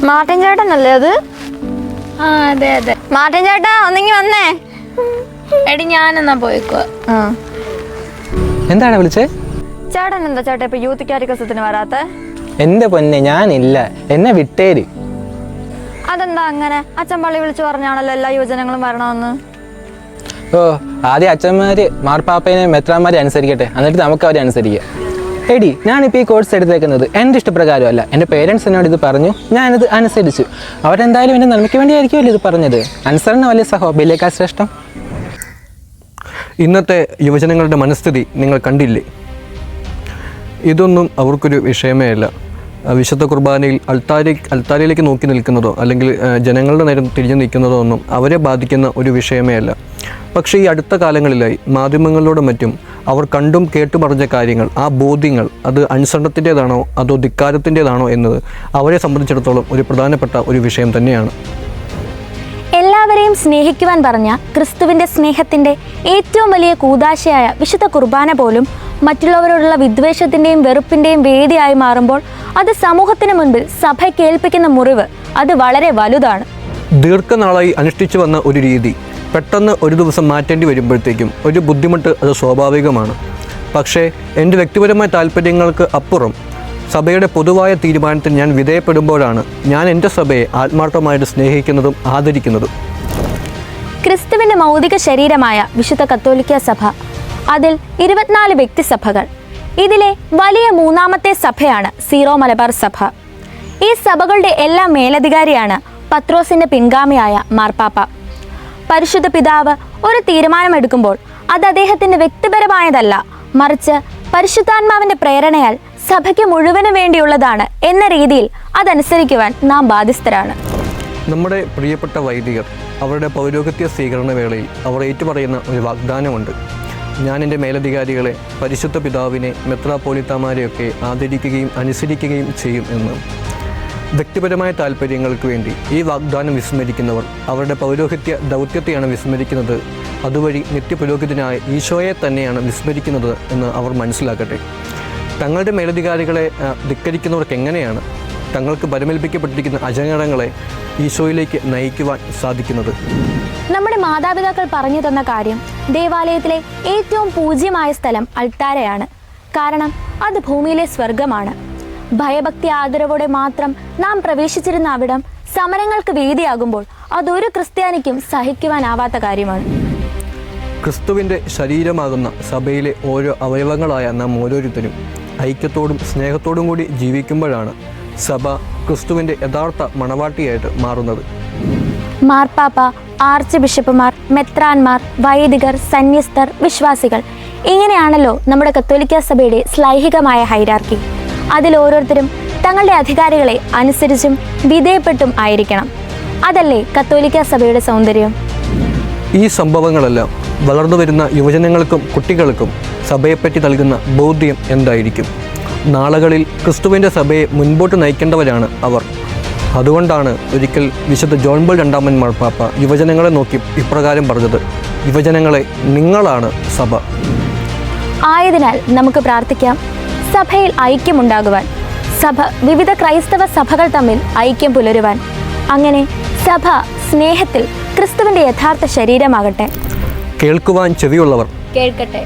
Martin ചേട്ടനല്ലേ അത്? ആ അതെ അതെ. മാർട്ടിൻ ചേട്ടാ ഒന്നെങ്കി വന്നേ. എടി ഞാനെന്നാ പോയിക്കോ. എന്താണ് വിളിച്ചേ? ചേട്ടൻ എന്താ ചേട്ടാ ഇപ്പൊ യൂത്ത് കാരിക്കസത്തിന് വരാത്ത? എന്റെ പൊന്നെ ഞാനില്ല, എന്നെ വിട്ടേര്. അതെന്താ അങ്ങനെ? അച്ഛൻ പള്ളി വിളിച്ചു പറഞ്ഞാണല്ലോ എല്ലാ യുവജനങ്ങളും വരണമെന്ന്. ഓ, ആദ്യം അച്ഛന്മാര് മാർപ്പാപ്പനെ മെത്രാന്മാരെ അനുസരിക്കട്ടെ, എന്നിട്ട് നമുക്ക് അവരെ അനുസരിക്കാം. എടി, ഞാനിപ്പോൾ ഈ കോഴ്സ് എടുത്തേക്കുന്നത് എൻ്റെ ഇഷ്ടപ്രകാരമല്ല. എൻ്റെ പേരൻസ് എന്നോട് ഇത് പറഞ്ഞു, ഞാനിത് അനുസരിച്ചു. അവരെന്തായാലും എൻ്റെ നന്മയ്ക്ക് വേണ്ടിയായിരിക്കുമല്ലോ ഇത് പറഞ്ഞത്. അനുസരണ വലിയ സഹോ ബലിയേക്കാൾ ശ്രേഷ്ഠം. ഇന്നത്തെ യുവജനങ്ങളുടെ മനസ്ഥിതി നിങ്ങൾ കണ്ടില്ലേ? ഇതൊന്നും അവർക്കൊരു വിഷയമേ അല്ല. വിശുദ്ധ കുർബാനയിൽ അൾത്താരയിലേക്ക് നോക്കി നിൽക്കുന്നതോ അല്ലെങ്കിൽ ജനങ്ങളുടെ നേരം തിരിഞ്ഞു നിൽക്കുന്നതോ ഒന്നും അവരെ ബാധിക്കുന്ന ഒരു വിഷയമേ അല്ല. പക്ഷേ ഈ അടുത്ത കാലങ്ങളിലായി മാധ്യമങ്ങളിലൂടെ മറ്റും അവർ കണ്ടും കേട്ടും പറഞ്ഞ കാര്യങ്ങൾ, ആ ബോധ്യങ്ങൾ അത് അനുസരണത്തിൻ്റേതാണോ അതോ ധിക്കാരത്തിൻ്റേതാണോ എന്നത് അവരെ സംബന്ധിച്ചിടത്തോളം ഒരു പ്രധാനപ്പെട്ട ഒരു വിഷയം തന്നെയാണ്. എല്ലാവരെയും സ്നേഹിക്കുവാൻ പറഞ്ഞ ക്രിസ്തുവിൻ്റെ സ്നേഹത്തിൻ്റെ ഏറ്റവും വലിയ കൂദാശയായ വിശുദ്ധ കുർബാന പോലും മറ്റുള്ളവരോടുള്ള വിദ്വേഷത്തിൻ്റെയും വെറുപ്പിൻ്റെയും വേദിയായി മാറുമ്പോൾ അത് സമൂഹത്തിന് മുൻപിൽ സഭ കേൾപ്പിക്കുന്ന മുറിവ് അത് വളരെ വലുതാണ്. ദീർഘനാളായി അനുഷ്ഠിച്ചു വന്ന ഒരു രീതി പെട്ടെന്ന് ഒരു ദിവസം മാറ്റേണ്ടി വരുമ്പോഴത്തേക്കും ഒരു ബുദ്ധിമുട്ട് അത് സ്വാഭാവികമാണ്. പക്ഷേ എൻ്റെ വ്യക്തിപരമായ താല്പര്യങ്ങൾക്ക് അപ്പുറം സഭയുടെ പൊതുവായ തീരുമാനത്തിന് ഞാൻ വിധേയപ്പെടുമ്പോഴാണ് ഞാൻ എൻ്റെ സഭയെ ആത്മാർത്ഥമായിട്ട് സ്നേഹിക്കുന്നതും ആദരിക്കുന്നതും. ക്രിസ്തുവിൻ്റെ മൗലിക ശരീരമായ വിശുദ്ധ കത്തോലിക്ക സഭ, അതിൽ 24 വ്യക്തിസഭകൾ. ഇതിലെ വലിയ മൂന്നാമത്തെ സഭയാണ് സീറോ മലബാർ സഭ. ഈ സഭകളുടെ എല്ലാം മേലധികാരിയാണ് പത്രോസിൻ്റെ പിൻഗാമിയായ മാർപ്പാപ്പ. പരിശുദ്ധ പിതാവ് ഒരു തീരുമാനമെടുക്കുമ്പോൾ അത് അദ്ദേഹത്തിൻ്റെ വ്യക്തിപരമായതല്ല, മറിച്ച് പരിശുദ്ധാത്മാവിൻ്റെ പ്രേരണയാൽ സഭയ്ക്ക് മുഴുവന് വേണ്ടിയുള്ളതാണ് എന്ന രീതിയിൽ അതനുസരിക്കുവാൻ നാം ബാധ്യസ്ഥരാണ്. നമ്മുടെ പ്രിയപ്പെട്ട വൈദികർ അവരുടെ പൗരോഹിത്യ സ്വീകരണ വേളയിൽ അവർ ഏറ്റുപറയുന്ന ഒരു വാഗ്ദാനമുണ്ട്. ഞാൻ എൻ്റെ മേലധികാരികളെ, പരിശുദ്ധ പിതാവിനെ, മെത്രാപ്പോലിത്താമാരെയൊക്കെ ആദരിക്കുകയും അനുസരിക്കുകയും ചെയ്യും എന്ന്. വ്യക്തിപരമായ താല്പര്യങ്ങൾക്ക് വേണ്ടി ഈ വാഗ്ദാനം വിസ്മരിക്കുന്നവർ അവരുടെ പൗരോഹിത്യ ദൗത്യത്തെയാണ് വിസ്മരിക്കുന്നത്. അതുവഴി നിത്യപുരോഹിതനായ ഈശോയെ തന്നെയാണ് വിസ്മരിക്കുന്നത് എന്ന് അവർ മനസ്സിലാക്കട്ടെ. തങ്ങളുടെ മേലധികാരികളെ ധിക്കരിക്കുന്നവർക്ക് എങ്ങനെയാണ് തങ്ങൾക്ക് പരമേൽപ്പിക്കപ്പെട്ടിരിക്കുന്ന അജഗണങ്ങളെ ഈശോയിലേക്ക് നയിക്കുവാൻ സാധിക്കുന്നത്? നമ്മുടെ മാതാപിതാക്കൾ പറഞ്ഞു തന്ന കാര്യം, ദേവാലയത്തിലെ ഏറ്റവും പൂജ്യമായ സ്ഥലം അൾത്താരയാണ്. കാരണം അത് ഭൂമിയിലെ സ്വർഗമാണ്. ഭയഭക്തി ആദരവോടെ മാത്രം നാം പ്രവേശിച്ചിരുന്ന അവിടം സമരങ്ങൾക്ക് വേദിയാകുമ്പോൾ അതൊരു ക്രിസ്ത്യാനിക്കും സഹിക്കുവാനാവാത്ത കാര്യമാണ്. ക്രിസ്തുവിൻ്റെ ശരീരമാകുന്ന സഭയിലെ ഓരോ അവയവങ്ങളായ നാം ഓരോരുത്തരും ഐക്യത്തോടും സ്നേഹത്തോടും കൂടി ജീവിക്കുമ്പോഴാണ് സഭ ക്രിസ്തുവിൻ്റെ യഥാർത്ഥ മണവാട്ടിയായിട്ട് മാറുന്നത്. മാർപ്പാപ്പ, ആർച്ച് ബിഷപ്പുമാർ, മെത്രാന്മാർ, വൈദികർ, സന്യസ്തർ, വിശ്വാസികൾ, ഇങ്ങനെയാണല്ലോ നമ്മുടെ കത്തോലിക്ക സഭയുടെ ശ്ലൈഹികമായ ഹൈരാർക്കി. അതിൽ ഓരോരുത്തരും തങ്ങളുടെ അധികാരികളെ അനുസരിച്ചും വിധേയപ്പെട്ടും ആയിരിക്കണം. അതല്ലേ കത്തോലിക്ക സഭയുടെ സൗന്ദര്യം? ഈ സംഭവങ്ങളെല്ലാം വളർന്നു വരുന്ന യുവജനങ്ങൾക്കും കുട്ടികൾക്കും സഭയെപ്പറ്റി നൽകുന്ന ബോധ്യം എന്തായിരിക്കും? നാളുകളിൽ ക്രിസ്തുവിൻ്റെ സഭയെ മുൻപോട്ട് നയിക്കേണ്ടവരാണ് അവർ. അതുകൊണ്ടാണ് ഒരിക്കൽ വിശുദ്ധ ജോൺ പോൾ രണ്ടാമൻ മാർപ്പാപ്പ യുവജനങ്ങളെ നോക്കി ഇപ്രകാരം പറഞ്ഞത്: യുവജനങ്ങളെ, നിങ്ങളാണ് സഭ. ആയതിനാൽ നമുക്ക് പ്രാർത്ഥിക്കാം, സഭയിൽ ഐക്യമുണ്ടാകുവാൻ, സഭ വിവിധ ക്രൈസ്തവ സഭകൾ തമ്മിൽ ഐക്യം പുലരുവാൻ. അങ്ങനെ സഭ സ്നേഹത്തിൽ ക്രിസ്തുവിൻ്റെ യഥാർത്ഥ ശരീരമാകട്ടെ. കേൾക്കുവാൻ ചെവിയുള്ളവർ കേൾക്കട്ടെ.